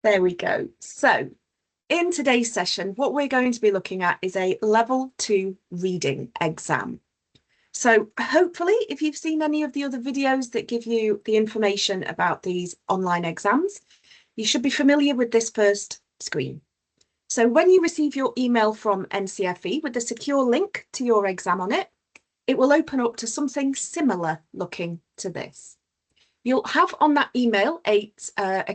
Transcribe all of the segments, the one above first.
There we go. So in today's session, what we're going to be looking at is a level 2 reading exam. So hopefully, if you've seen any of the other videos that give you the information about these online exams, you should be familiar with this first screen. So when you receive your email from NCFE with the secure link to your exam on it, it will open up to something similar looking to this. You'll have on that email a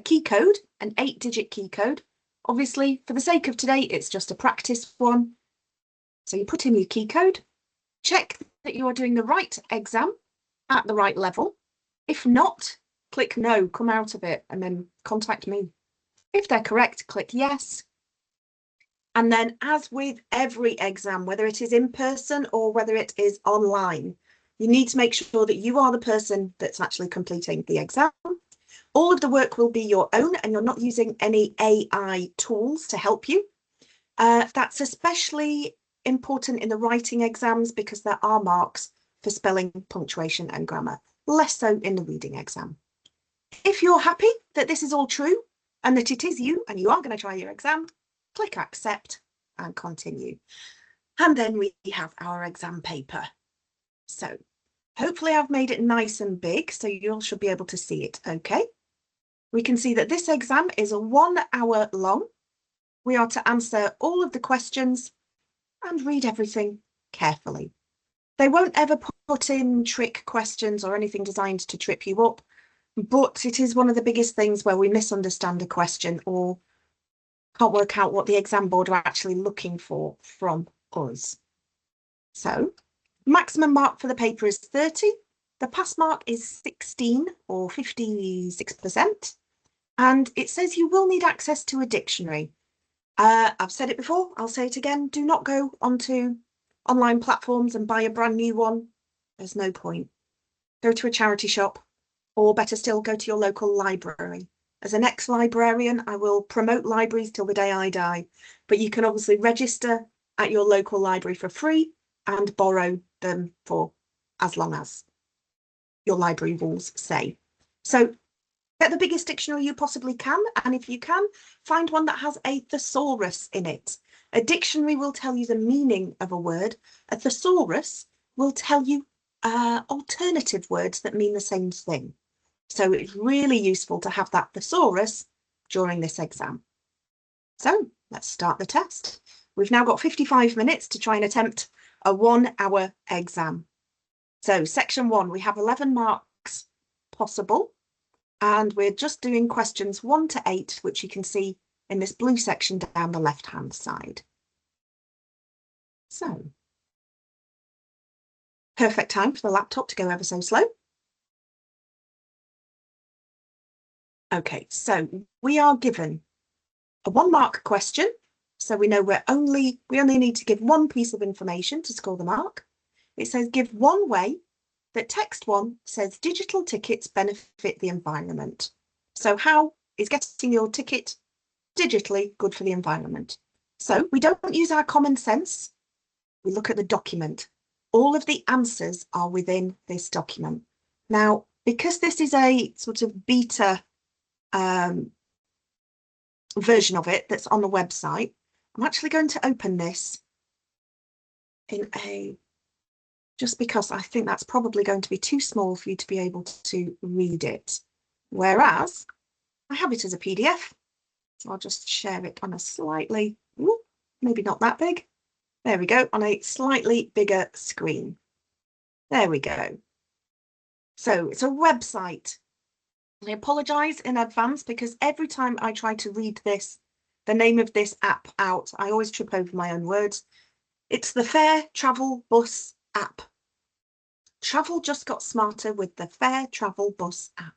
key code, an 8-digit key code. Obviously, for the sake of today, it's just a practice one. So you put in your key code, check that you are doing the right exam at the right level. If not, click no, come out of it, and then contact me. If they're correct, click yes. And then, as with every exam, whether it is in person or whether it is online, you need to make sure that you are the person that's actually completing the exam. All of the work will be your own and you're not using any AI tools to help you. That's especially important in the writing exams because there are marks for spelling, punctuation and grammar, less so in the reading exam. If you're happy that this is all true and that it is you and you are going to try your exam, click accept and continue. And then we have our exam paper. So hopefully I've made it nice and big so you all should be able to see it. Okay. We can see that this exam is a 1 hour long. We are to answer all of the questions and read everything carefully. They won't ever put in trick questions or anything designed to trip you up, but it is one of the biggest things where we misunderstand a question or can't work out what the exam board are actually looking for from us. So maximum mark for the paper is 30. The pass mark is 16 or 56%. And it says you will need access to a dictionary. I've said it before, I'll say it again. Do not go onto online platforms and buy a brand new one. There's no point. Go to a charity shop, or better still, go to your local library. As an ex-librarian, I will promote libraries till the day I die, but you can obviously register at your local library for free and borrow them for as long as your library rules say. So get the biggest dictionary you possibly can, and if you can, find one that has a thesaurus in it. A dictionary will tell you the meaning of a word. A thesaurus will tell you alternative words that mean the same thing. So it's really useful to have that thesaurus during this exam. So let's start the test. We've now got 55 minutes to try and attempt a 1 hour exam. So section 1, we have 11 marks possible. And we're just doing questions 1 to 8, which you can see in this blue section down the left-hand side. So, perfect time for the laptop to go ever so slow. Okay, so we are given a 1 mark question. So we know we only need to give one piece of information to score the mark. It says give one way that text 1 says digital tickets benefit the environment. So how is getting your ticket digitally good for the environment? So we don't use our common sense. We look at the document. All of the answers are within this document. Now, because this is a sort of beta version of it that's on the website, I'm actually going to open this in a, just because I think that's probably going to be too small for you to be able to read it. Whereas I have it as a PDF, so I'll just share it on a slightly, maybe not that big. There we go, on a slightly bigger screen. There we go. So it's a website. I apologise in advance because every time I try to read this, the name of this app out, I always trip over my own words. It's the Fair Travel Bus app. Travel just got smarter with the Fair Travel Bus app.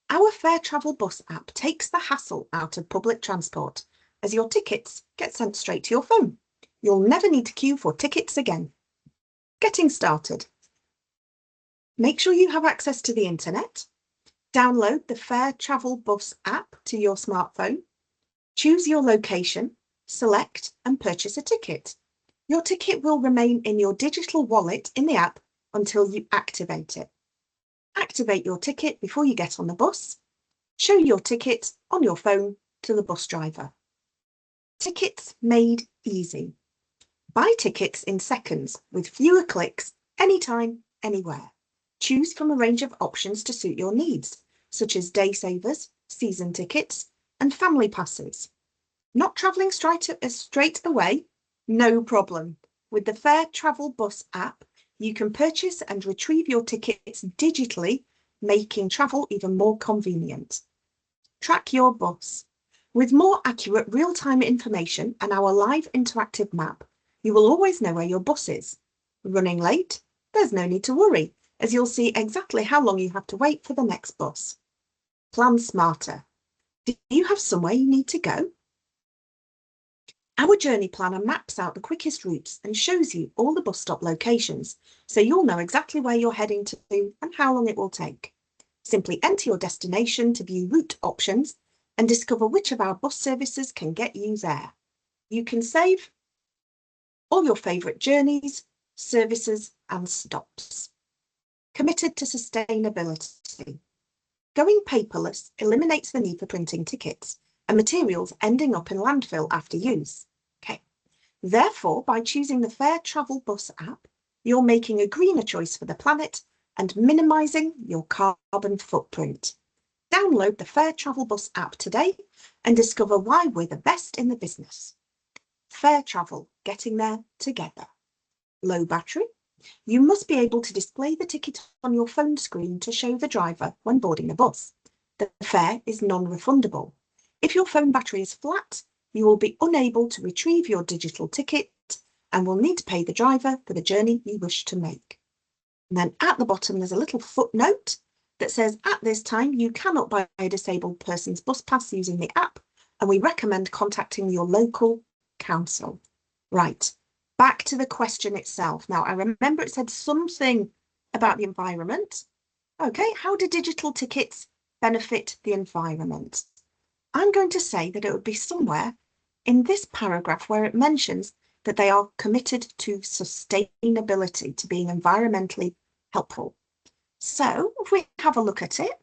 Our Fair Travel Bus app takes the hassle out of public transport as your tickets get sent straight to your phone. You'll never need to queue for tickets again. Getting started. Make sure you have access to the internet. Download the Fair Travel Bus app to your smartphone. Choose your location, select and purchase a ticket. Your ticket will remain in your digital wallet in the app until you activate it. Activate your ticket before you get on the bus. Show your ticket on your phone to the bus driver. Tickets made easy. Buy tickets in seconds with fewer clicks, anytime, anywhere. Choose from a range of options to suit your needs, such as day savers, season tickets, and family passes. Not travelling straight away? No problem. With the Fair Travel Bus app, you can purchase and retrieve your tickets digitally, making travel even more convenient. Track your bus. With more accurate real-time information and our live interactive map, you will always know where your bus is. Running late? There's no need to worry, as you'll see exactly how long you have to wait for the next bus. Plan smarter. Do you have somewhere you need to go? Our journey planner maps out the quickest routes and shows you all the bus stop locations, so you'll know exactly where you're heading to and how long it will take. Simply enter your destination to view route options and discover which of our bus services can get you there. You can save all your favourite journeys, services and stops. Committed to sustainability. Going paperless eliminates the need for printing tickets and materials ending up in landfill after use. Okay. Therefore, by choosing the Fair Travel Bus app, you're making a greener choice for the planet and minimising your carbon footprint. Download the Fair Travel Bus app today and discover why we're the best in the business. Fair Travel, getting there together. Low battery. You must be able to display the ticket on your phone screen to show the driver when boarding the bus. The fare is non-refundable. If your phone battery is flat, you will be unable to retrieve your digital ticket and will need to pay the driver for the journey you wish to make. And then at the bottom, there's a little footnote that says, at this time, you cannot buy a disabled person's bus pass using the app, and we recommend contacting your local council. Right. Back to the question itself. Now, I remember it said something about the environment. Okay, how do digital tickets benefit the environment? I'm going to say that it would be somewhere in this paragraph where it mentions that they are committed to sustainability, to being environmentally helpful. So if we have a look at it,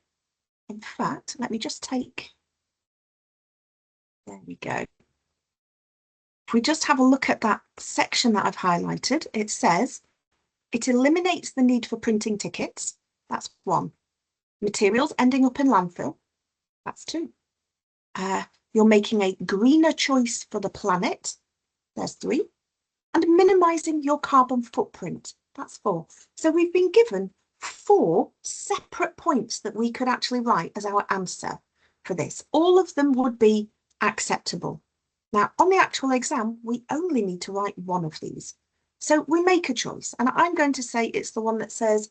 in fact, let me just take, there we go. If we just have a look at that section that I've highlighted, it says it eliminates the need for printing tickets. That's 1. Materials ending up in landfill. That's 2. You're making a greener choice for the planet. There's 3. And minimising your carbon footprint. That's 4. So we've been given 4 separate points that we could actually write as our answer for this. All of them would be acceptable. Now, on the actual exam, we only need to write one of these. So we make a choice, and I'm going to say it's the one that says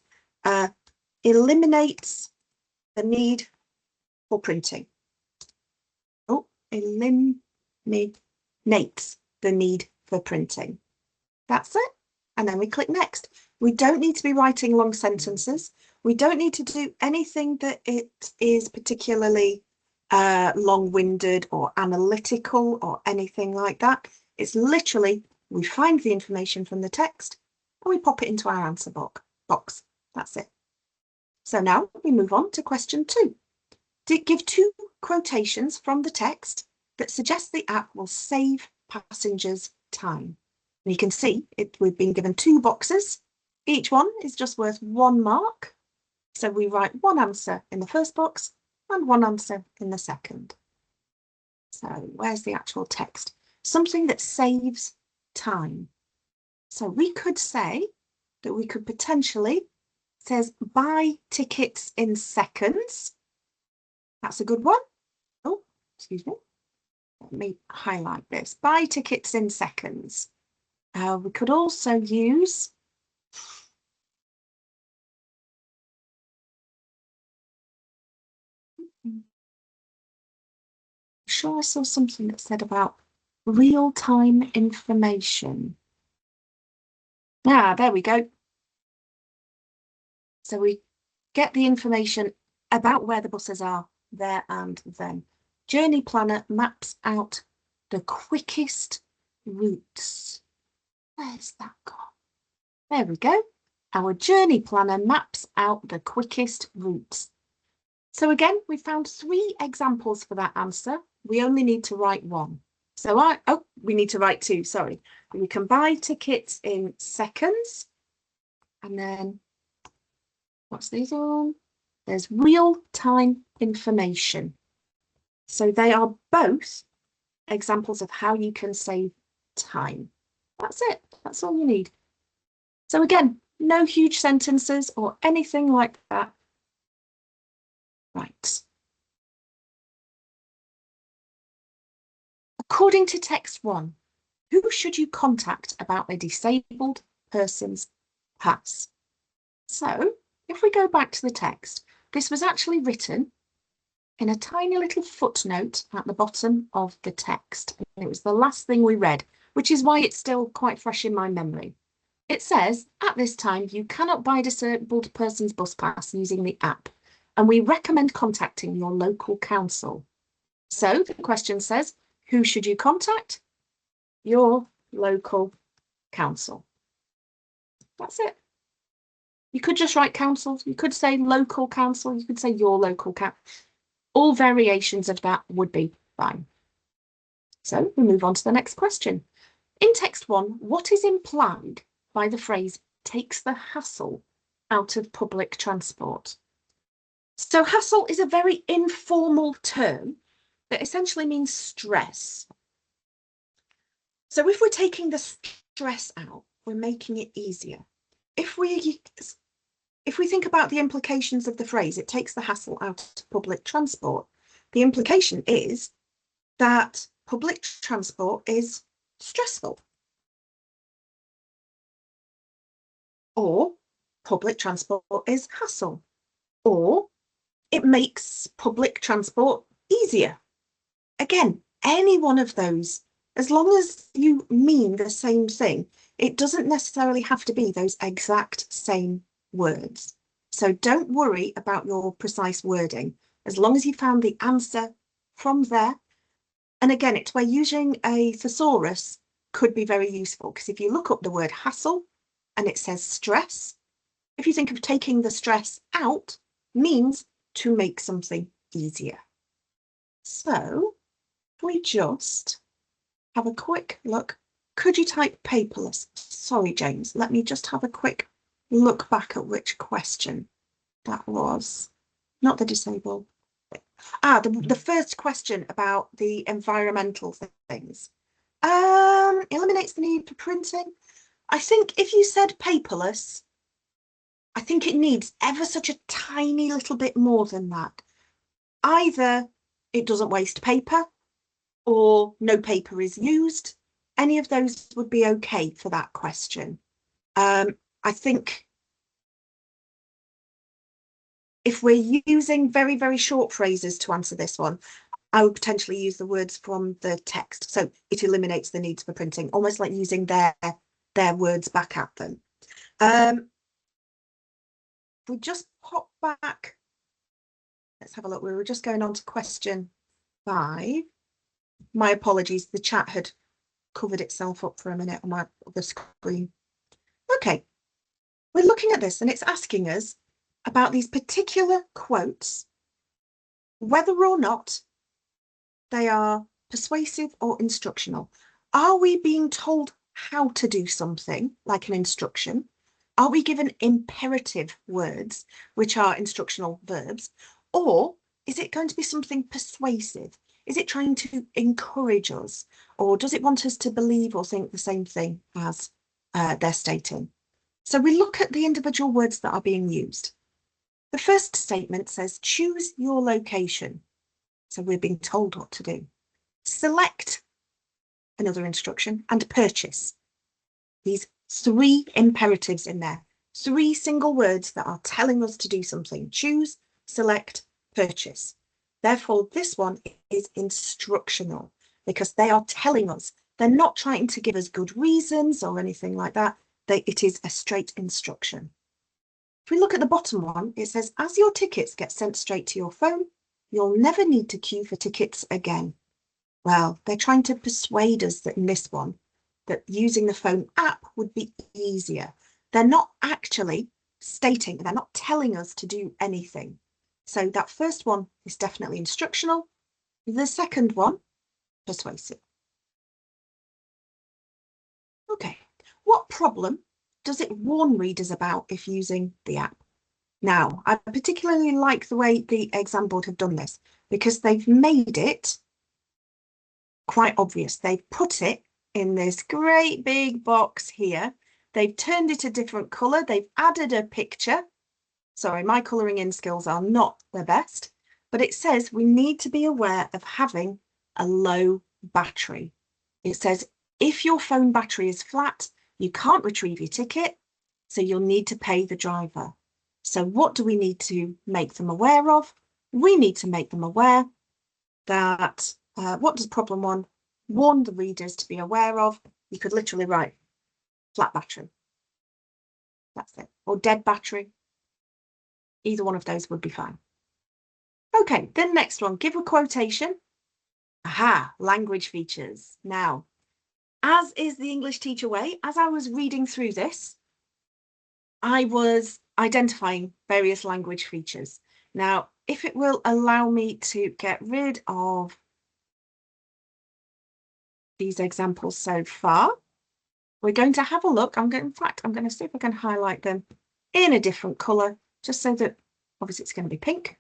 eliminates the need for printing. Oh, eliminates the need for printing. That's it. And then we click next. We don't need to be writing long sentences. We don't need to do anything that it is particularly long-winded or analytical or anything like that. It's literally, we find the information from the text and we pop it into our answer box. That's it. So now we move on to question 2. Give 2 quotations from the text that suggest the app will save passengers time. And you can see we've been given 2 boxes. Each one is just worth 1 mark. So we write 1 answer in the first box and 1 answer in the second. So where's the actual text? Something that saves time. So we could say that we could potentially, it says buy tickets in seconds. That's a good one. Oh, excuse me. Let me highlight this. Buy tickets in seconds. We could also use sure I saw something that said about real-time information. Ah, there we go. So we get the information about where the buses are there and then. Journey Planner maps out the quickest routes. Where's that gone? There we go. Our Journey Planner maps out the quickest routes. So again, we found 3 examples for that answer. we only need to write one. So we need to write two, sorry. We can buy tickets in seconds. And then, what's these on? There's real-time information. So they are both examples of how you can save time. That's it. That's all you need. So again, no huge sentences or anything like that. Right. According to text 1, who should you contact about a disabled person's pass? So if we go back to the text, this was actually written in a tiny little footnote at the bottom of the text. And it was the last thing we read, which is why it's still quite fresh in my memory. It says, at this time, you cannot buy a disabled person's bus pass using the app, and we recommend contacting your local council. So the question says, who should you contact? Your local council. That's it. You could just write council. You could say local council. You could say your local council. All variations of that would be fine. So we move on to the next question. In text 1, what is implied by the phrase takes the hassle out of public transport? So hassle is a very informal term that essentially means stress. So if we're taking the stress out, we're making it easier. If we think about the implications of the phrase, it takes the hassle out of public transport, the implication is that public transport is stressful. Or public transport is hassle. Or it makes public transport easier. Again, any one of those, as long as you mean the same thing, it doesn't necessarily have to be those exact same words. So don't worry about your precise wording, as long as you found the answer from there. And again, it's where using a thesaurus could be very useful, because if you look up the word hassle and it says stress, if you think of taking the stress out, means to make something easier. So we just have a quick look. Could you type paperless? Sorry, James, let me just have a quick look back at which question that was. Not the disabled. The first question about the environmental things. Eliminates the need for printing. I think if you said paperless, I think it needs ever such a tiny little bit more than that. Either it doesn't waste paper, or no paper is used. Any of those would be okay for that question. I think if we're using very, very short phrases to answer this one, I would potentially use the words from the text. So it eliminates the need for printing, almost like using their words back at them. If we just pop back, let's have a look. We were just going on to question 5. My apologies, the chat had covered itself up for a minute on my other screen. Okay, we're looking at this and it's asking us about these particular quotes, whether or not they are persuasive or instructional. Are we being told how to do something, like an instruction? Are we given imperative words, which are instructional verbs? Or is it going to be something persuasive? Is it trying to encourage us? Or does it want us to believe or think the same thing as they're stating? So we look at the individual words that are being used. The first statement says, choose your location. So we're being told what to do. Select, another instruction, and purchase. These 3 imperatives in there. 3 single words that are telling us to do something. Choose, select, purchase. Therefore, this one is instructional because they are telling us. They're not trying to give us good reasons or anything like that. It is a straight instruction. If we look at the bottom one, it says, as your tickets get sent straight to your phone, you'll never need to queue for tickets again. Well, they're trying to persuade us that in this one, that using the phone app would be easier. They're not actually stating, they're not telling us to do anything. So that first one is definitely instructional. The second one, persuasive. Okay, what problem does it warn readers about if using the app? Now, I particularly like the way the exam board have done this because they've made it quite obvious. They've put it in this great big box here. They've turned it a different colour. They've added a picture. Sorry, my colouring in skills are not the best, but it says we need to be aware of having a low battery. It says if your phone battery is flat, you can't retrieve your ticket, so you'll need to pay the driver. So what do we need to make them aware of? We need to make them aware that, what does problem one warn the readers to be aware of? You could literally write flat battery. That's it. Or dead battery. Either one of those would be fine. Okay, then next one, give a quotation. Aha, language features. Now, as is the English teacher way, as I was reading through this, I was identifying various language features. Now, if it will allow me to get rid of these examples so far, we're going to have a look. In fact, I'm going to see if I can highlight them in a different colour, just so that obviously it's going to be pink.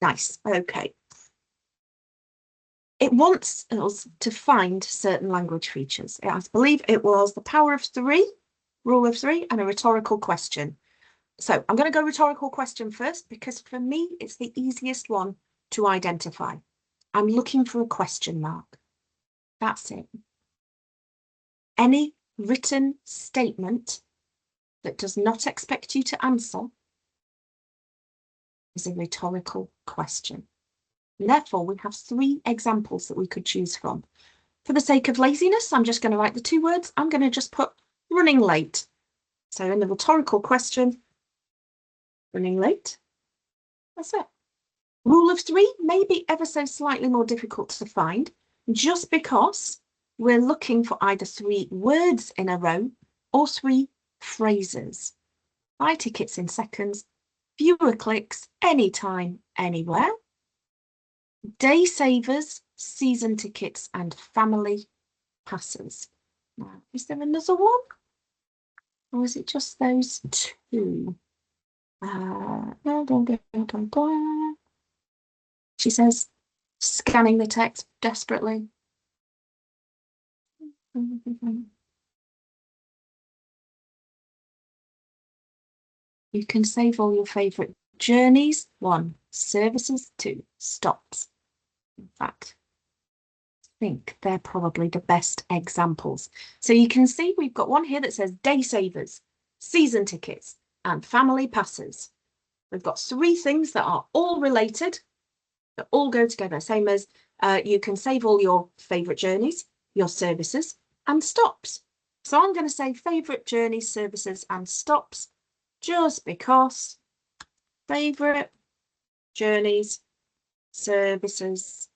Nice. Okay. It wants us to find certain language features. I believe it was the power of three, rule of three, and a rhetorical question. So I'm going to go rhetorical question first because for me, it's the easiest one to identify. I'm looking for a question mark. That's it. Any written statement that does not expect you to answer is a rhetorical question. And therefore, we have three examples that we could choose from. For the sake of laziness, I'm just going to write the two words. I'm going to just put running late. So in the rhetorical question, running late. That's it. Rule of three may be ever so slightly more difficult to find, just because we're looking for either three words in a row or three phrases. Buy tickets in seconds, fewer clicks, anytime, anywhere. Day savers, season tickets, and family passes. Now, is there another one? Or is it just those two? She says, scanning the text desperately. You can save all your favourite journeys. 1, services. 2, stops. In fact, I think they're probably the best examples. So you can see we've got one here that says day savers, season tickets, and family passes. We've got three things that are all related, that all go together. Same as you can save all your favourite journeys, your services, and stops. So I'm going to say favourite journeys, services, and stops, just because favourite journeys, services,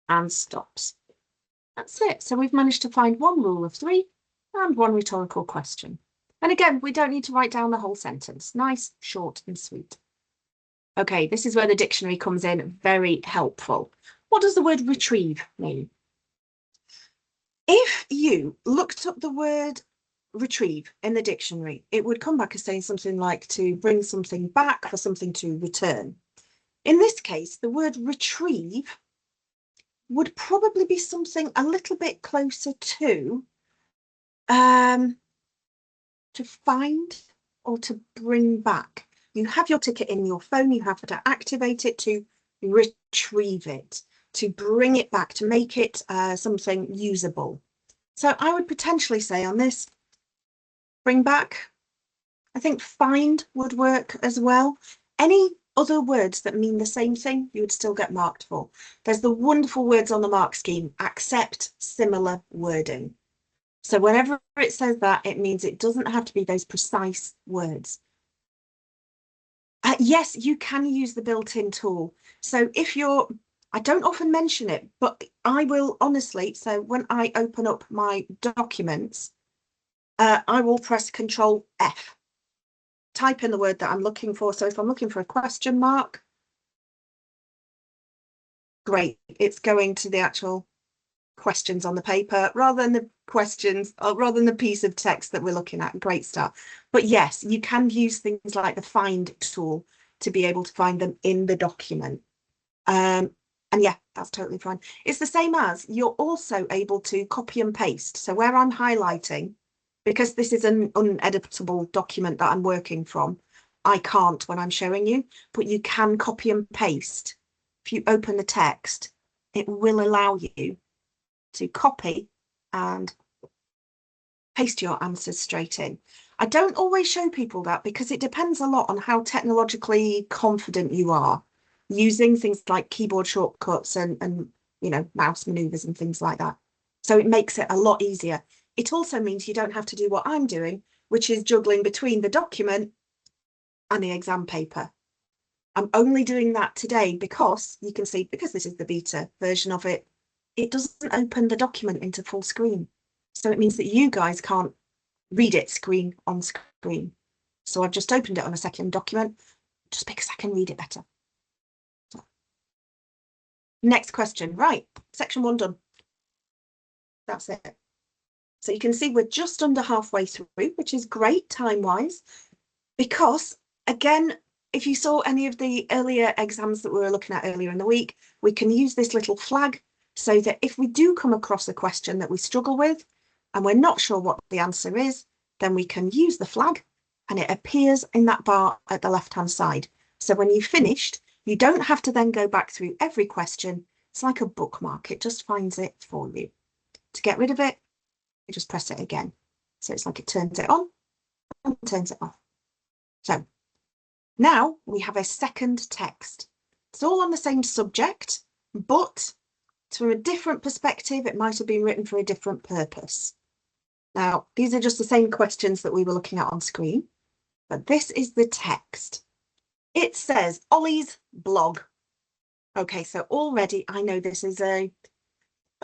and stops. That's it. So we've managed to find one rule of three and one rhetorical question. And again, we don't need to write down the whole sentence. Nice, short and sweet. Okay, this is where the dictionary comes in, very helpful. What does the word retrieve mean? If you looked up the word retrieve in the dictionary, it would come back as saying something like to bring something back, for something to return. In this case, the word retrieve would probably be something a little bit closer to find or to bring back. You have your ticket in your phone, you have to activate it to retrieve it, to bring it back, to make it something usable. So I would potentially say on this, bring back. I think find would work as well. Any other words that mean the same thing, you would still get marked for. There's the wonderful words on the mark scheme, accept similar wording. So whenever it says that, it means it doesn't have to be those precise words. Yes, you can use the built-in tool. So if you're, I don't often mention it, but I will honestly, so when I open up my documents, I will press Control F, type in the word that I'm looking for. So if I'm looking for a question mark, Great. It's going to the actual questions on the paper rather than the questions, or rather than the piece of text that we're looking at. Great start. But yes, you can use things like the find tool to be able to find them in the document. And yeah, that's totally fine. It's the same as you're also able to copy and paste. So where I'm highlighting, because this is an uneditable document that I'm working from, I can't when I'm showing you, but you can copy and paste. If you open the text, it will allow you to copy and paste your answers straight in. I don't always show people that because it depends a lot on how technologically confident you are using things like keyboard shortcuts and you know, mouse maneuvers and things like that. So it makes it a lot easier. It also means you don't have to do what I'm doing, which is juggling between the document and the exam paper. I'm only doing that today because you can see, because this is the beta version of it, it doesn't open the document into full screen. So it means that you guys can't read it screen on screen. So I've just opened it on a second document just because I can read it better. So, next question. Right, section 1 done. That's it. So you can see we're just under halfway through, which is great time-wise, because again, if you saw any of the earlier exams that we were looking at earlier in the week, we can use this little flag so that if we do come across a question that we struggle with and we're not sure what the answer is, then we can use the flag and it appears in that bar at the left-hand side. So when you've finished, you don't have to then go back through every question. It's like a bookmark. It just finds it for you. To get rid of it, you just press it again. So it's like it turns it on and turns it off. So now we have a second text. It's all on the same subject, but from a different perspective, it might have been written for a different purpose. Now, these are just the same questions that we were looking at on screen, but this is the text. It says Ollie's blog. Okay, so already I know this is a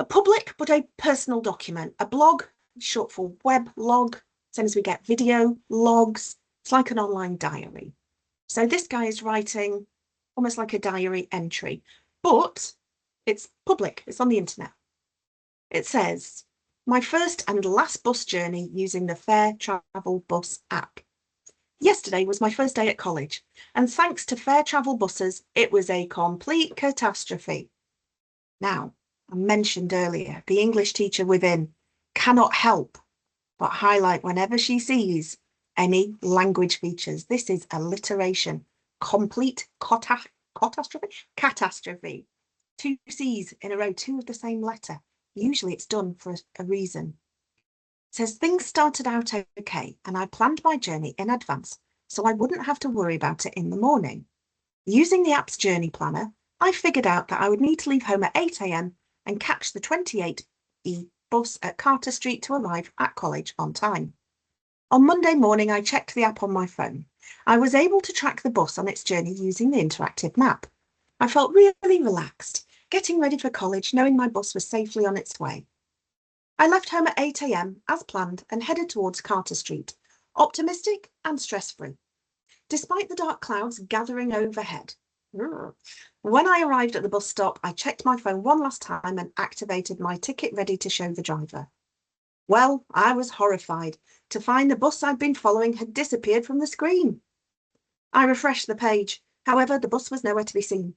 public, but a personal document. A blog, short for web log, same as we get video logs. It's like an online diary. So this guy is writing almost like a diary entry, but it's public, it's on the internet. It says, my first and last bus journey using the Fair Travel Bus app. Yesterday was my first day at college, and thanks to Fair Travel buses, it was a complete catastrophe. Now, I mentioned earlier, the English teacher within cannot help but highlight whenever she sees any language features. This is alliteration, complete catastrophe. 2 C's in a row, 2 of the same letter. Usually it's done for a reason. It says things started out okay and I planned my journey in advance so I wouldn't have to worry about it in the morning. Using the app's journey planner, I figured out that I would need to leave home at 8 a.m. and catch the 28E bus at Carter Street to arrive at college on time. On Monday morning, I checked the app on my phone. I was able to track the bus on its journey using the interactive map. I felt really relaxed, getting ready for college, knowing my bus was safely on its way. I left home at 8 a.m. as planned and headed towards Carter Street, optimistic and stress-free, despite the dark clouds gathering overhead. When I arrived at the bus stop, I checked my phone one last time and activated my ticket ready to show the driver. Well, I was horrified to find the bus I'd been following had disappeared from the screen. I refreshed the page. However, the bus was nowhere to be seen.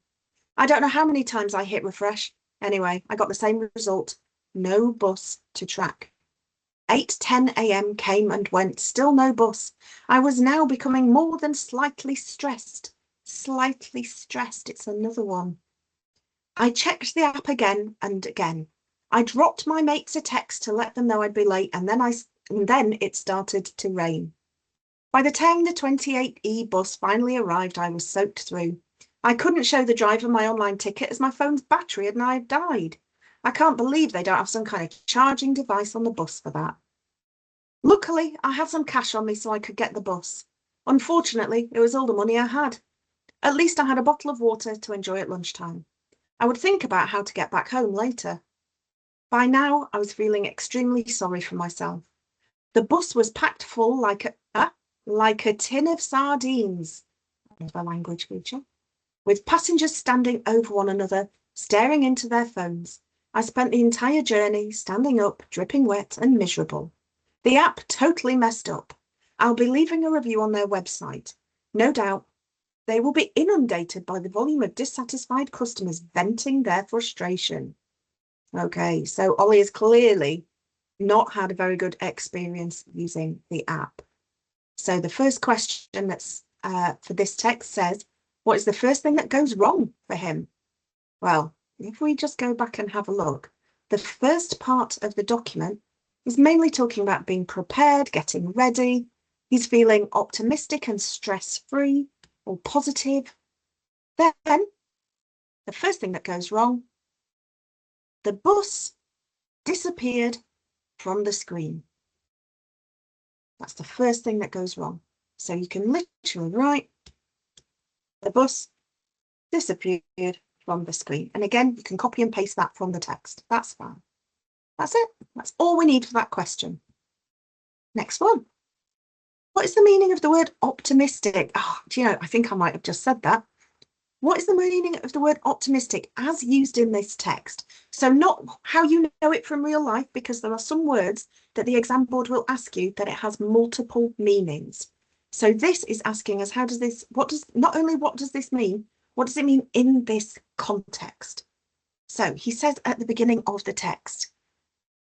I don't know how many times I hit refresh. Anyway, I got the same result. No bus to track. 8:10 a.m. came and went, still no bus. I was now becoming more than slightly stressed. Slightly stressed, it's another one. I checked the app again and again. I dropped my mates a text to let them know I'd be late, and then it started to rain. By the time the 28E bus finally arrived, I was soaked through. I couldn't show the driver my online ticket as my phone's battery had now died. I can't believe they don't have some kind of charging device on the bus for that. Luckily, I had some cash on me so I could get the bus. Unfortunately, it was all the money I had. At least I had a bottle of water to enjoy at lunchtime. I would think about how to get back home later. By now, I was feeling extremely sorry for myself. The bus was packed full like a tin of sardines, another language feature, with passengers standing over one another, staring into their phones. I spent the entire journey standing up, dripping wet and miserable. The app totally messed up. I'll be leaving a review on their website. No doubt they will be inundated by the volume of dissatisfied customers venting their frustration. Okay, so Ollie has clearly not had a very good experience using the app. So the first question that's for this text says, what is the first thing that goes wrong for him? Well, if we just go back and have a look, the first part of the document is mainly talking about being prepared, getting ready. He's feeling optimistic and stress-free or positive. Then the first thing that goes wrong, the bus disappeared from the screen. That's the first thing that goes wrong. So you can literally write, the bus disappeared from the screen. And again, you can copy and paste that from the text. That's fine. That's it. That's all we need for that question. Next one. What is the meaning of the word optimistic? Oh, do you know, I think I might have just said that. What is the meaning of the word optimistic as used in this text? So not how you know it from real life, because there are some words that the exam board will ask you that it has multiple meanings. So this is asking us, how does this, not only what does this mean, what does it mean in this context? So he says at the beginning of the text,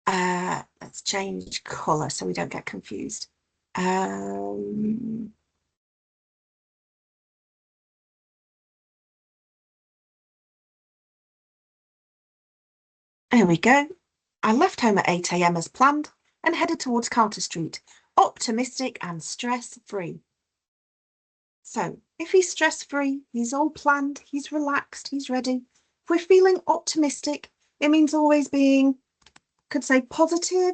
let's change colour so we don't get confused. There we go. I left home at 8 a.m. as planned and headed towards Carter Street, optimistic and stress-free. So if he's stress-free, he's all planned, he's relaxed, he's ready. If we're feeling optimistic, it means always being, could say positive,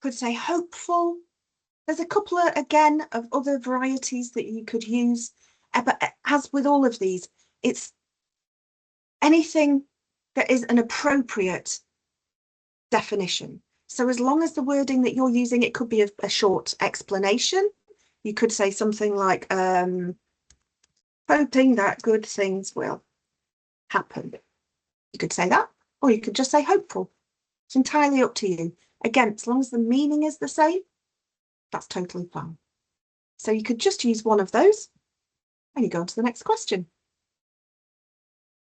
could say hopeful. There's a couple of, again, of other varieties that you could use. But as with all of these, it's anything that is an appropriate definition. So as long as the wording that you're using, it could be a short explanation. You could say something like, hoping that good things will happen. You could say that, or you could just say hopeful. It's entirely up to you. Again, as long as the meaning is the same, that's totally fine. So you could just use one of those and you go on to the next question.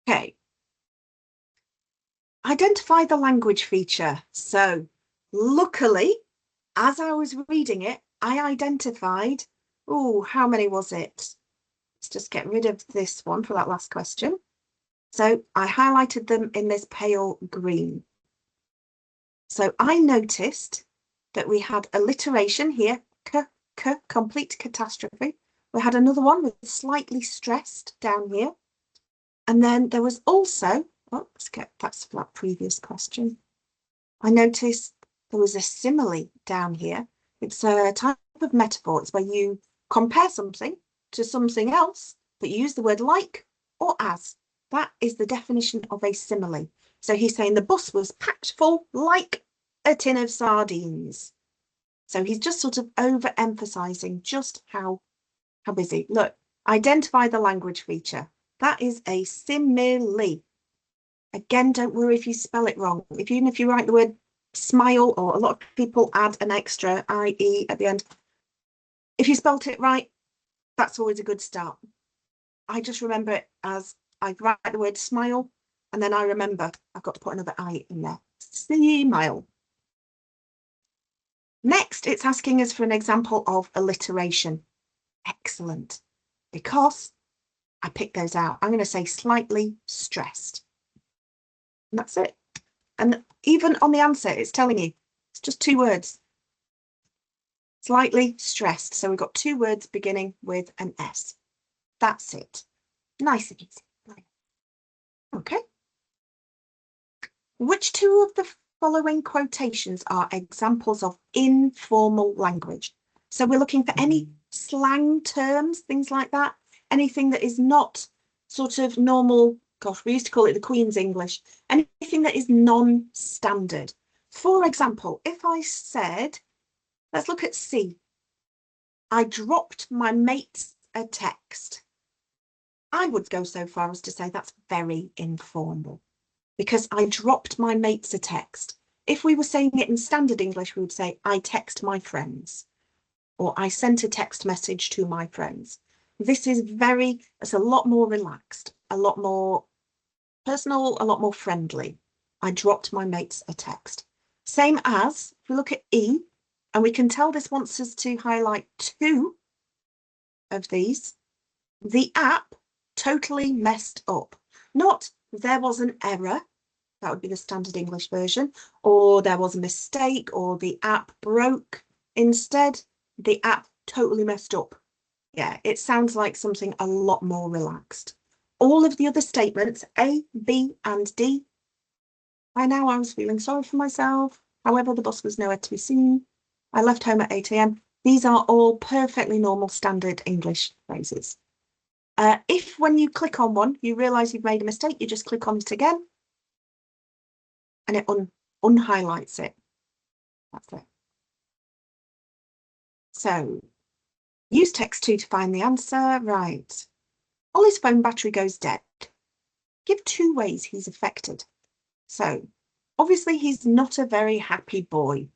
Okay. Identify the language feature. So luckily, as I was reading it, I identified, oh, how many was it? Let's just get rid of this one for that last question. So I highlighted them in this pale green. So I noticed that we had alliteration here, complete catastrophe. We had another one with slightly stressed down here. And then there was also, oh, let's get, that's for that previous question. I noticed there was a simile down here. It's a type of metaphor. It's where you compare something to something else, but you use the word like or as. That is the definition of a simile. So he's saying the bus was packed full like a tin of sardines. So he's just sort of overemphasizing just how busy. Look, identify the language feature. That is a simile. Again, don't worry if you spell it wrong. Even if you write the word smile, or a lot of people add an extra IE at the end. If you spelt it right, that's always a good start. I just remember it as I write the word smile, and then I remember I've got to put another I in there. Smile. Next, it's asking us for an example of alliteration. Excellent. Because I picked those out. I'm going to say slightly stressed. And that's it. And even on the answer, it's telling you, it's just two words. Slightly stressed. So we've got two words beginning with an S. That's it. Nice and easy. Okay. Which two of the following quotations are examples of informal language? So we're looking for any slang terms, things like that. Anything that is not sort of normal, gosh, we used to call it the Queen's English. Anything that is non-standard. For example, if I said, let's look at C. I dropped my mates a text. I would go so far as to say that's very informal, because I dropped my mates a text. If we were saying it in standard English, we would say, I text my friends, or I sent a text message to my friends. This is it's a lot more relaxed, a lot more personal, a lot more friendly. I dropped my mates a text. Same as, if we look at E, and we can tell this wants us to highlight two of these. The app totally messed up. Not there was an error, that would be the standard English version, or there was a mistake, or the app broke. Instead, the app totally messed up. Yeah, it sounds like something a lot more relaxed. All of the other statements, A, B, and D, by now I was feeling sorry for myself. However, the bus was nowhere to be seen. I left home at 8 a.m. These are all perfectly normal standard English phrases. If when you click on one, you realise you've made a mistake, you just click on it again and it unhighlights it. That's it. So use text2 to find the answer. Right. Ollie's phone battery goes dead. Give 2 ways he's affected. So obviously he's not a very happy boy.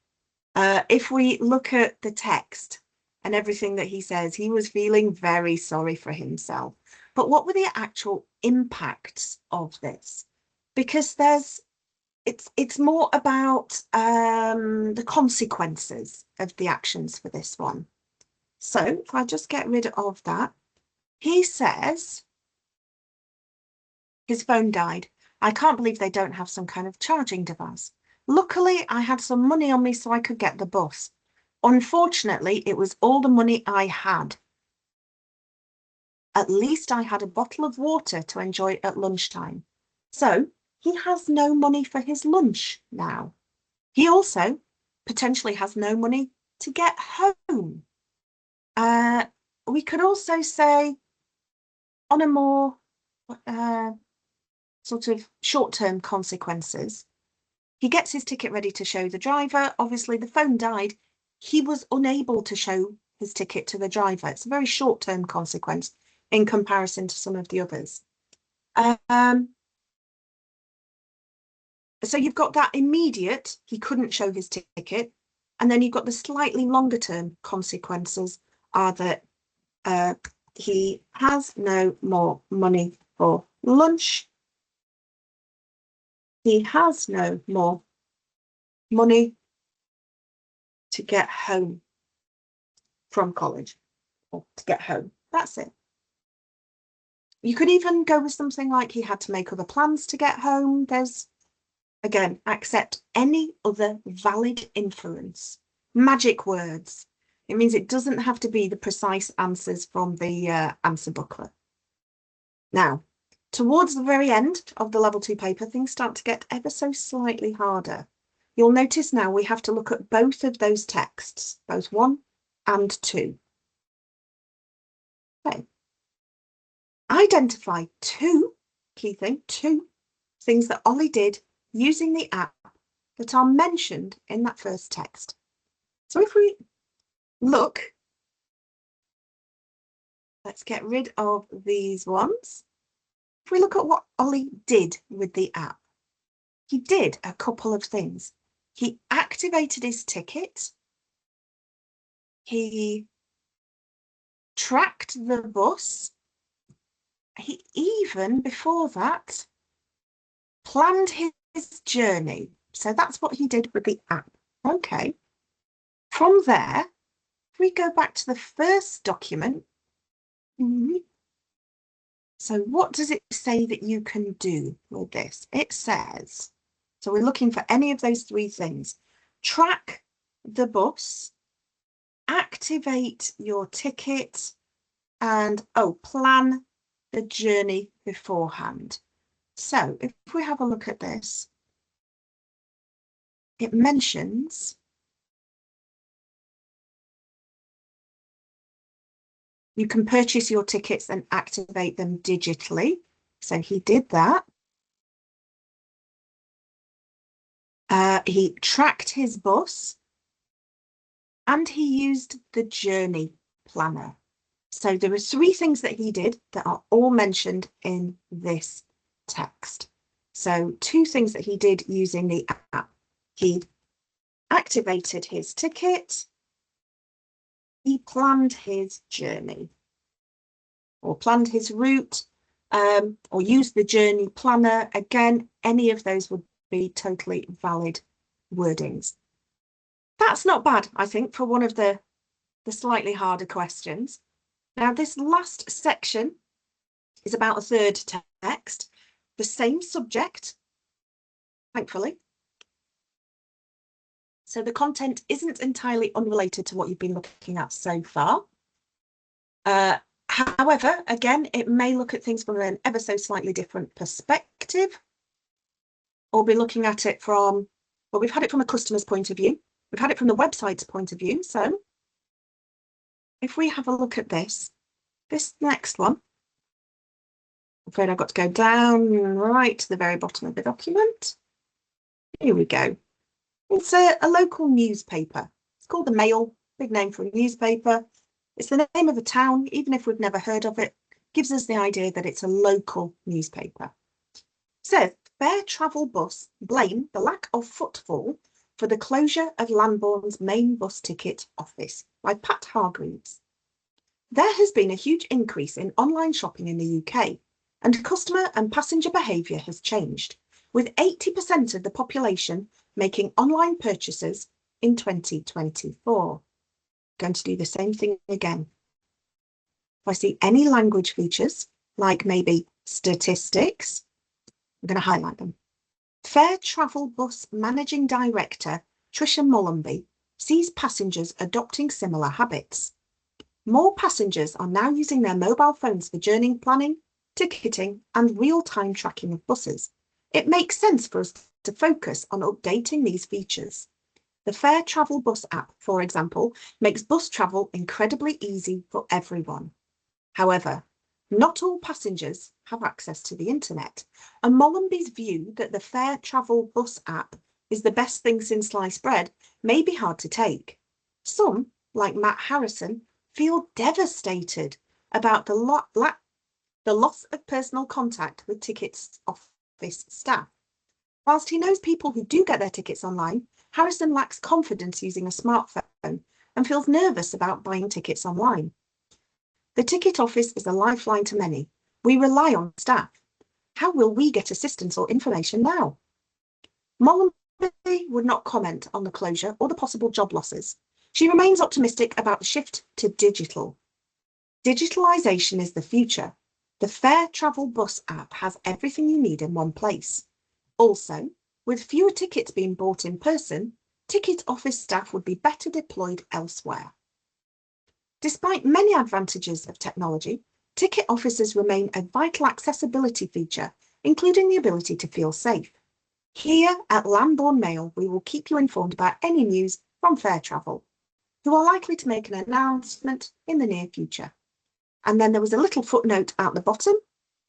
If we look at the text and everything that he says, he was feeling very sorry for himself. But what were the actual impacts of this? Because it's more about the consequences of the actions for this one. So if I just get rid of that, he says his phone died. I can't believe they don't have some kind of charging device. Luckily, I had some money on me so I could get the bus. Unfortunately, it was all the money I had. At least I had a bottle of water to enjoy at lunchtime. So he has no money for his lunch now. He also potentially has no money to get home. We could also say, on a more sort of short-term consequences, he gets his ticket ready to show the driver. Obviously, the phone died. He was unable to show his ticket to the driver. It's a very short-term consequence in comparison to some of the others. So you've got that immediate, he couldn't show his ticket. And then you've got the slightly longer term consequences are that he has no more money for lunch. He has no more money to get home from college, or to get home. That's it. You could even go with something like he had to make other plans to get home. There's, again, accept any other valid inference. Magic words. It means it doesn't have to be the precise answers from the answer booklet. Now, towards the very end of the level 2 paper, things start to get ever so slightly harder. You'll notice now we have to look at both of those texts, both 1 and 2. Okay. Identify two things that Ollie did using the app that are mentioned in that first text. So if we look, let's get rid of these ones. If we look at what Ollie did with the app, he did a couple of things. He activated his ticket. He tracked the bus. He even, before that, planned his journey. So that's what he did with the app. Okay. From there, if we go back to the first document, so what does it say that you can do with this? It says, so we're looking for any of those 3 things. Track the bus, activate your ticket, and plan the journey beforehand. So if we have a look at this, it mentions you can purchase your tickets and activate them digitally. So he did that. He tracked his bus and he used the journey planner. So there are 3 things that he did that are all mentioned in this text. So 2 things that he did using the app. He activated his ticket. He planned his journey, or planned his route, or used the journey planner. Again, any of those would be totally valid wordings. That's not bad, I think, for one of the slightly harder questions. Now, this last section is about a third text, the same subject, thankfully. So the content isn't entirely unrelated to what you've been looking at so far. However, again, it may look at things from an ever so slightly different perspective, or be looking at it from, well, we've had it from a customer's point of view. We've had it from the website's point of view. So if we have a look at this next one, I'm afraid I've got to go down right to the very bottom of the document. Here we go. It's a local newspaper. It's called the Mail, big name for a newspaper. It's the name of a town, even if we've never heard of it, gives us the idea that it's a local newspaper. It says, Fair Travel Bus blame the lack of footfall for the closure of Lambourne's main bus ticket office by Pat Hargreaves. There has been a huge increase in online shopping in the UK, and customer and passenger behaviour has changed, with 80% of the population making online purchases in 2024. Going to do the same thing again. If I see any language features, like maybe statistics, I'm going to highlight them. Fair Travel Bus Managing Director Tricia Mullenby sees passengers adopting similar habits. More passengers are now using their mobile phones for journey planning, ticketing, and real-time tracking of buses. It makes sense for us to focus on updating these features. The Fair Travel Bus app, for example, makes bus travel incredibly easy for everyone. However, not all passengers have access to the internet, and Mullenby's view that the Fair Travel Bus app is the best thing since sliced bread may be hard to take. Some, like Matt Harrison, feel devastated about the loss of personal contact with tickets office staff. Whilst he knows people who do get their tickets online, Harrison lacks confidence using a smartphone and feels nervous about buying tickets online. The ticket office is a lifeline to many. We rely on staff. How will we get assistance or information now? Mullenby would not comment on the closure or the possible job losses. She remains optimistic about the shift to digital. Digitalisation is the future. The Fair Travel Bus app has everything you need in one place. Also, with fewer tickets being bought in person, ticket office staff would be better deployed elsewhere. Despite many advantages of technology, ticket offices remain a vital accessibility feature, including the ability to feel safe. Here at Lambourne Mail, we will keep you informed about any news from Fair Travel, who are likely to make an announcement in the near future. And then there was a little footnote at the bottom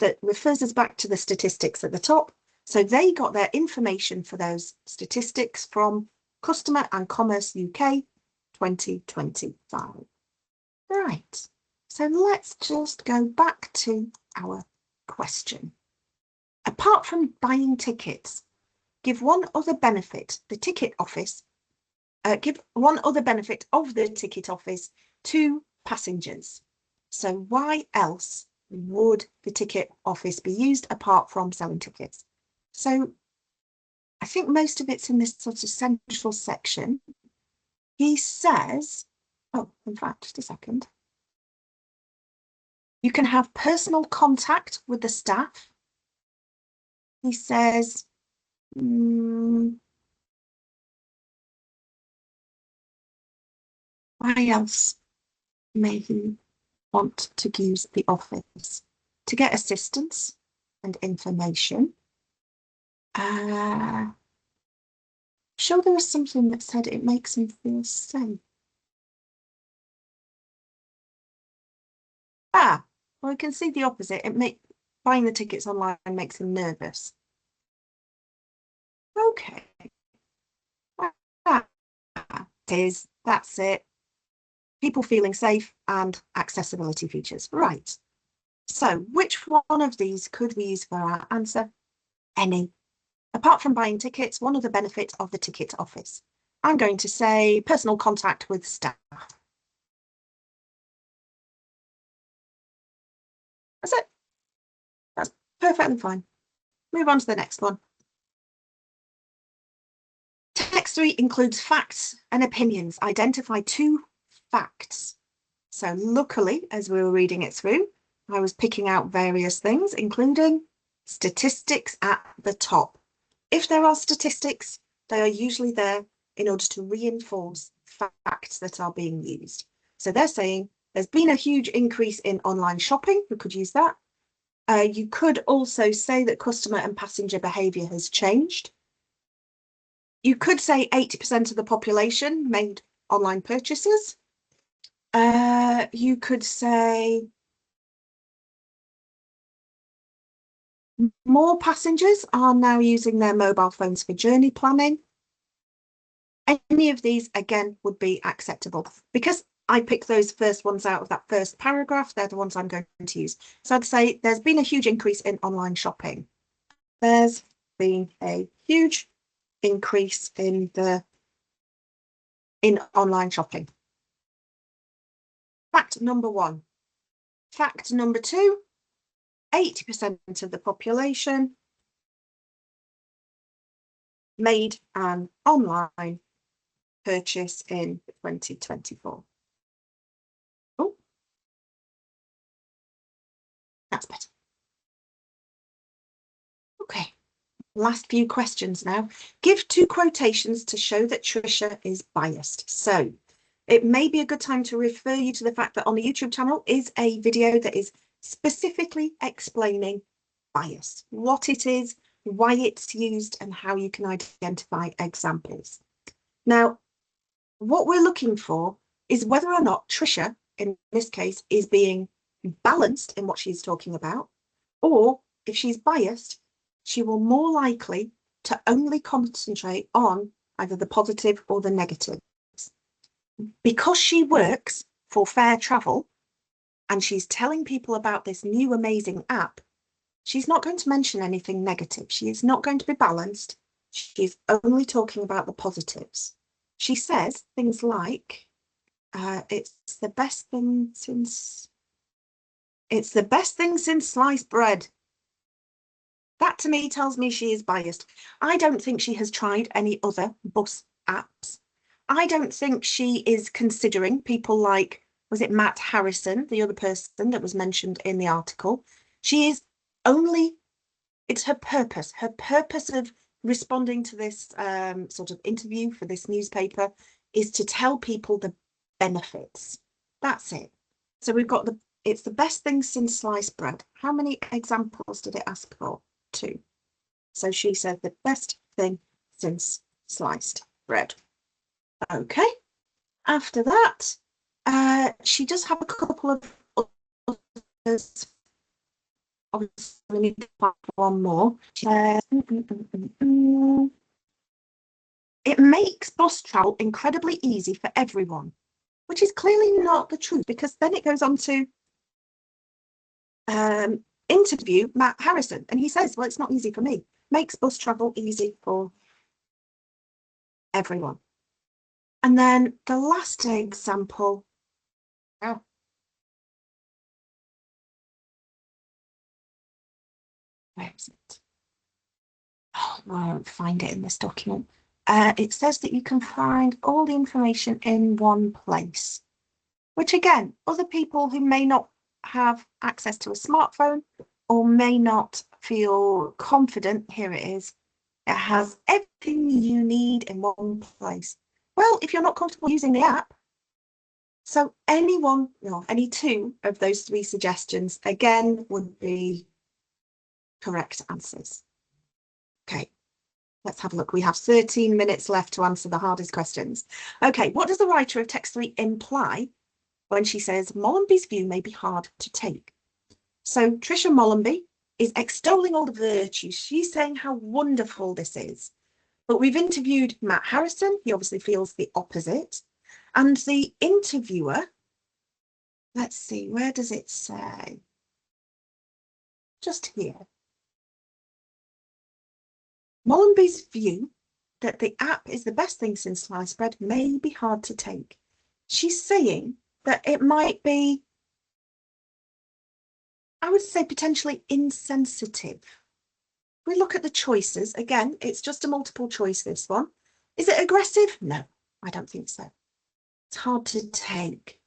that refers us back to the statistics at the top. So they got their information for those statistics from Customer and Commerce UK 2025. Right, so let's just go back to our question. Apart from buying tickets, give one other benefit of the ticket office to passengers. So why else would the ticket office be used apart from selling tickets? So I think most of it's in this sort of central section. He says, oh, in fact, just a second. You can have personal contact with the staff. He says, why else may he want to use the office? To get assistance and information. Sure, there was something that said it makes him feel safe. Well, we can see the opposite. Buying the tickets online makes him nervous. Okay. That's it. people feeling safe, and accessibility features. Right. So which one of these could we use for our answer? Any. Apart from buying tickets, one of the benefits of the ticket office. I'm going to say personal contact with staff. That's it. That's perfectly fine. Move on to the next one. Text 3 includes facts and opinions. Identify 2 facts. So luckily, as we were reading it through, I was picking out various things, including statistics at the top. If there are statistics, they are usually there in order to reinforce facts that are being used. So they're saying there's been a huge increase in online shopping. We could use that. You could also say that customer and passenger behaviour has changed. You could say 80% of the population made online purchases. You could say more passengers are now using their mobile phones for journey planning. Any of these, again, would be acceptable. Because I picked those first ones out of that first paragraph, they're the ones I'm going to use. So I'd say there's been a huge increase in online shopping. There's been a huge increase in online shopping. Fact number 1. Fact number 2, 80% of the population made an online purchase in 2024. Oh, that's better. Okay, last few questions now. Give 2 quotations to show that Trisha is biased. So it may be a good time to refer you to the fact that on the YouTube channel is a video that is specifically explaining bias, what it is, why it's used, and how you can identify examples. Now, what we're looking for is whether or not Trisha, in this case, is being balanced in what she's talking about, or if she's biased, she will more likely to only concentrate on either the positive or the negative. Because she works for Fair Travel and she's telling people about this new amazing app, she's not going to mention anything negative. She is not going to be balanced. She's only talking about the positives. She says things like, it's the best thing since sliced bread. That to me tells me she is biased. I don't think she has tried any other bus apps. I don't think she is considering people like, was it Matt Harrison, the other person that was mentioned in the article? She is only, it's her purpose of responding to this sort of interview for this newspaper is to tell people the benefits. That's it. So we've got it's the best thing since sliced bread. How many examples did it ask for? 2. So she said the best thing since sliced bread. Okay. After that, she does have a couple of others. Obviously, we need to find one more. It makes bus travel incredibly easy for everyone, which is clearly not the truth, because then it goes on to interview Matt Harrison, and he says, well, it's not easy for me. Makes bus travel easy for everyone. And then the last example. Oh. Where is it? Oh, I won't find it in this document. It says that you can find all the information in one place, which again, other people who may not have access to a smartphone or may not feel confident, here it is. It has everything you need in one place. Well, if you're not comfortable using the app, so any 2 of those 3 suggestions, again, would be correct answers. Okay, let's have a look. We have 13 minutes left to answer the hardest questions. Okay, what does the writer of text 3 imply when she says Mollenby's view may be hard to take? So Trisha Mollenby is extolling all the virtues. She's saying how wonderful this is. But we've interviewed Matt Harrison. He obviously feels the opposite. And the interviewer Let's see, where does it say? Just here. Mollenby's view that the app is the best thing since sliced bread may be hard to take. She's saying that it might be, I would say, potentially insensitive. We look at the choices. Again, it's just a multiple choice, this one. Is it aggressive? No, I don't think so. It's hard to take.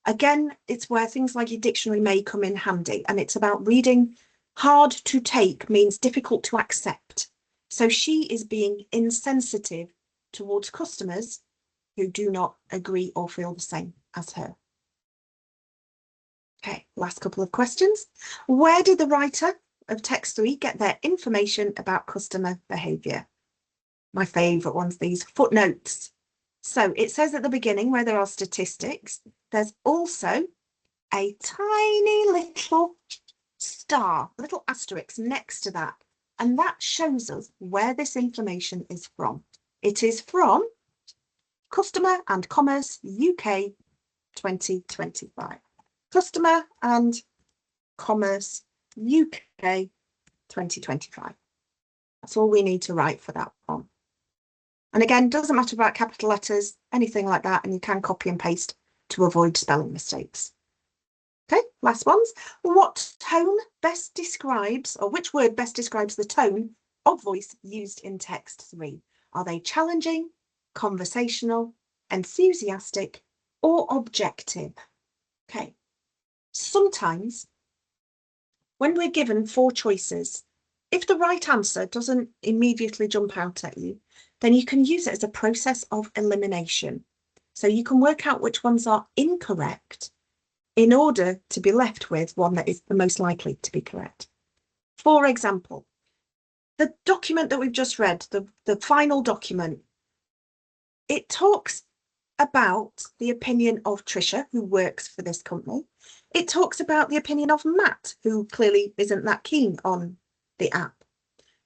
Again, it's where things like your dictionary may come in handy, and it's about reading. Hard to take means difficult to accept. So she is being insensitive towards customers who do not agree or feel the same as her. Okay, last couple of questions. Where did the writer of text 3 get their information about customer behaviour? My favourite ones, these footnotes. So it says at the beginning where there are statistics, there's also a tiny little star, little asterisk next to that. And that shows us where this information is from. It is from Customer and Commerce UK 2025. Customer and Commerce UK 2025. That's all we need to write for that one. And again, doesn't matter about capital letters, anything like that, and you can copy and paste to avoid spelling mistakes. Okay, last ones. What tone best describes, or which word best describes the tone of voice used in text 3? Are they challenging, conversational, enthusiastic, or objective? Okay. Sometimes when we're given 4 choices, if the right answer doesn't immediately jump out at you, then you can use it as a process of elimination. So you can work out which ones are incorrect in order to be left with one that is the most likely to be correct. For example, the document that we've just read, the final document, it talks about the opinion of Trisha, who works for this company. It talks about the opinion of Matt, who clearly isn't that keen on the app.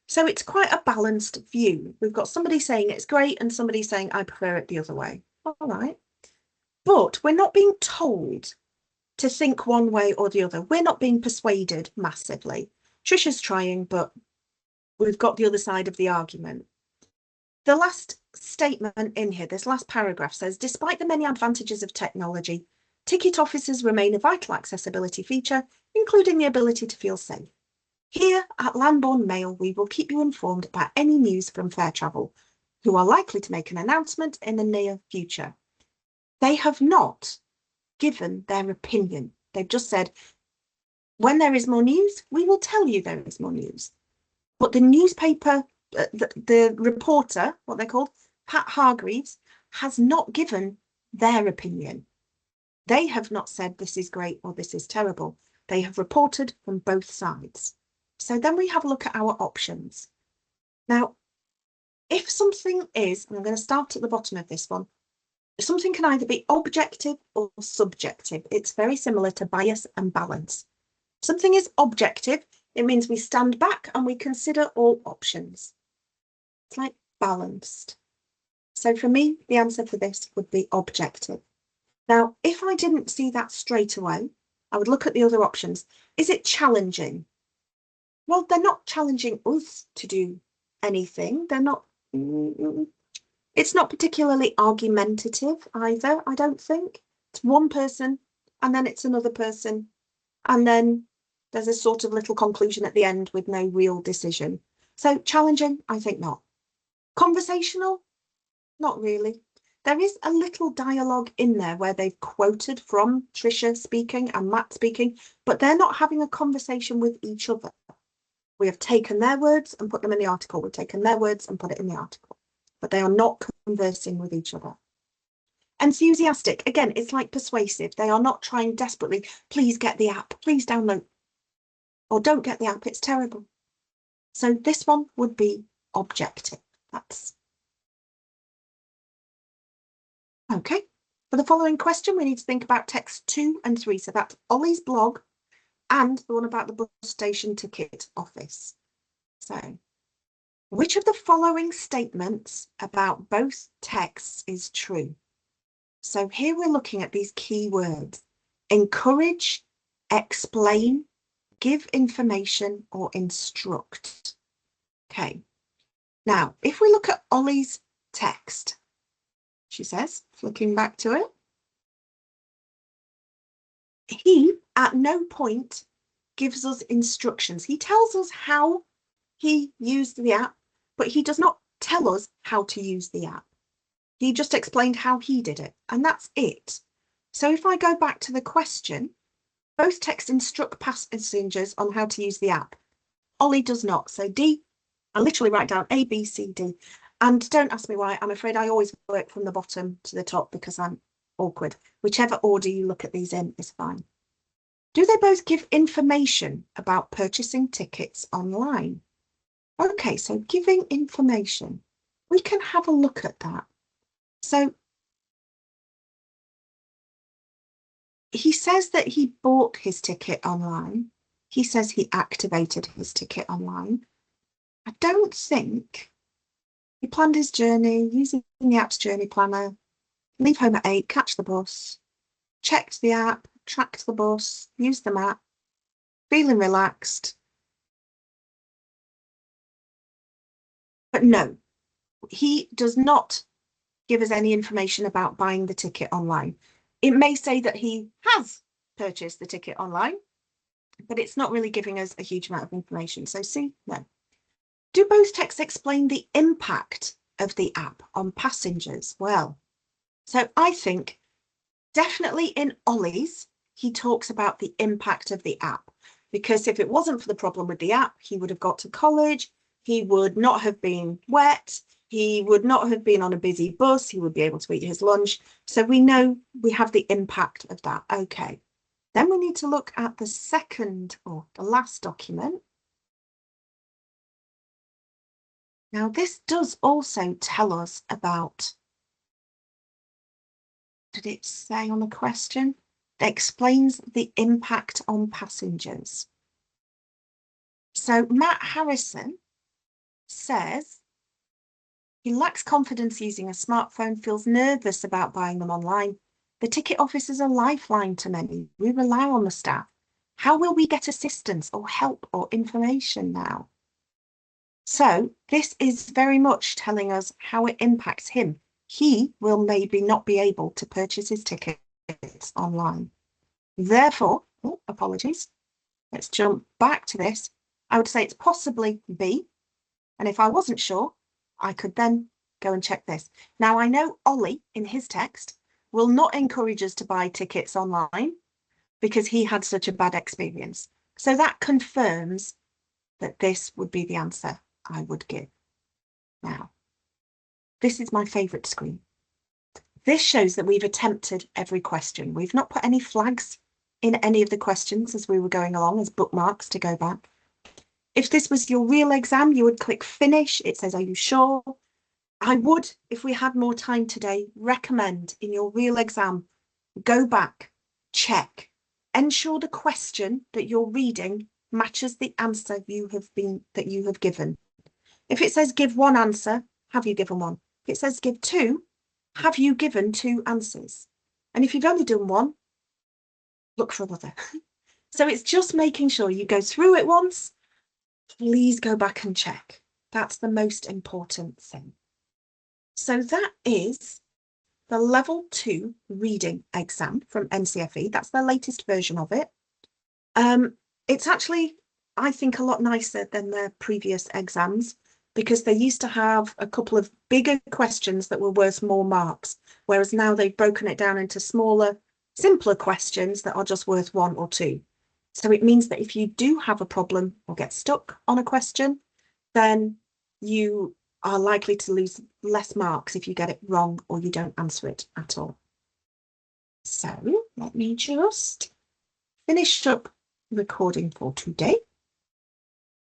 So it's quite a balanced view. We've got somebody saying it's great and somebody saying I prefer it the other way. All right. But we're not being told to think one way or the other. We're not being persuaded massively. Trisha's trying, but we've got the other side of the argument. The last statement in here, this last paragraph says, despite the many advantages of technology, ticket offices remain a vital accessibility feature, including the ability to feel safe. Here at Lambourn Mail, we will keep you informed about any news from Fair Travel, who are likely to make an announcement in the near future. They have not given their opinion. They've just said, when there is more news, we will tell you there is more news. But the newspaper, the reporter, what they're called, Pat Hargreaves, has not given their opinion. They have not said this is great or this is terrible. They have reported from both sides. So then we have a look at our options. Now, if something is, and I'm going to start at the bottom of this one, something can either be objective or subjective. It's very similar to bias and balance. Something is objective. It means we stand back and we consider all options. It's like balanced. So for me, the answer for this would be objective. Now, if I didn't see that straight away, I would look at the other options. Is it challenging? Well, they're not challenging us to do anything. They're not, it's not particularly argumentative either, I don't think. It's one person and then it's another person. And then there's a sort of little conclusion at the end with no real decision. So challenging, I think not. Conversational, not really. There is a little dialogue in there where they've quoted from Trisha speaking and Matt speaking, but they're not having a conversation with each other. We have taken their words and put them in the article. We've taken their words and put it in the article, but they are not conversing with each other. Enthusiastic, again, it's like persuasive. They are not trying desperately, please get the app, please download, or don't get the app, it's terrible. So this one would be objective. That's okay. For the following question, we need to think about text 2 and 3. So that's Ollie's blog and the one about the bus station ticket office. So which of the following statements about both texts is true? So here we're looking at these key words. encourage, explain, give information, or instruct. Okay. Now, if we look at Ollie's text, she says, flicking back to it, he at no point gives us instructions. He tells us how he used the app, but he does not tell us how to use the app. He just explained how he did it, and that's it. So if I go back to the question, both texts instruct passengers on how to use the app. Ollie does not. So D, I literally write down A, B, C, D. And don't ask me why. I'm afraid I always work from the bottom to the top because I'm awkward. Whichever order you look at these in is fine. Do they both give information about purchasing tickets online? Okay, so giving information. We can have a look at that. So he says that he bought his ticket online. He says he activated his ticket online. I don't think he planned his journey using the app's journey planner, leave home at 8, catch the bus, checked the app, tracked the bus, used the map, feeling relaxed. But no, he does not give us any information about buying the ticket online. It may say that he has purchased the ticket online, but it's not really giving us a huge amount of information. So C, no. Do both texts explain the impact of the app on passengers? Well, so I think definitely in Ollie's, he talks about the impact of the app, because if it wasn't for the problem with the app, he would have got to college, he would not have been wet, he would not have been on a busy bus, he would be able to eat his lunch. So we know we have the impact of that. Okay. Then we need to look at the second or the last document. Now, this does also tell us about, did it say on the question? It explains the impact on passengers. So Matt Harrison says he lacks confidence using a smartphone, feels nervous about buying them online. The ticket office is a lifeline to many. We rely on the staff. How will we get assistance or help or information now? So this is very much telling us how it impacts him. He will maybe not be able to purchase his tickets online. Therefore, apologies, let's jump back to this. I would say it's possibly B. And if I wasn't sure, I could then go and check this. Now, I know Ollie in his text will not encourage us to buy tickets online because he had such a bad experience. So that confirms that this would be the answer I would give. Now, this is my favourite screen. This shows that we've attempted every question. We've not put any flags in any of the questions as we were going along as bookmarks to go back. If this was your real exam, you would click finish. It says, are you sure? I would, if we had more time today, recommend in your real exam, go back, check, ensure the question that you're reading matches the answer you have given. If it says give one answer, have you given one? If it says give two, have you given two answers? And if you've only done one, look for another. So it's just making sure you go through it once. Please go back and check. That's the most important thing. So that is the level 2 reading exam from NCFE. That's the latest version of it. It's actually, I think, a lot nicer than their previous exams because they used to have a couple of bigger questions that were worth more marks, whereas now they've broken it down into smaller, simpler questions that are just worth 1 or 2. So it means that if you do have a problem or get stuck on a question, then you are likely to lose less marks if you get it wrong or you don't answer it at all. So let me just finish up recording for today.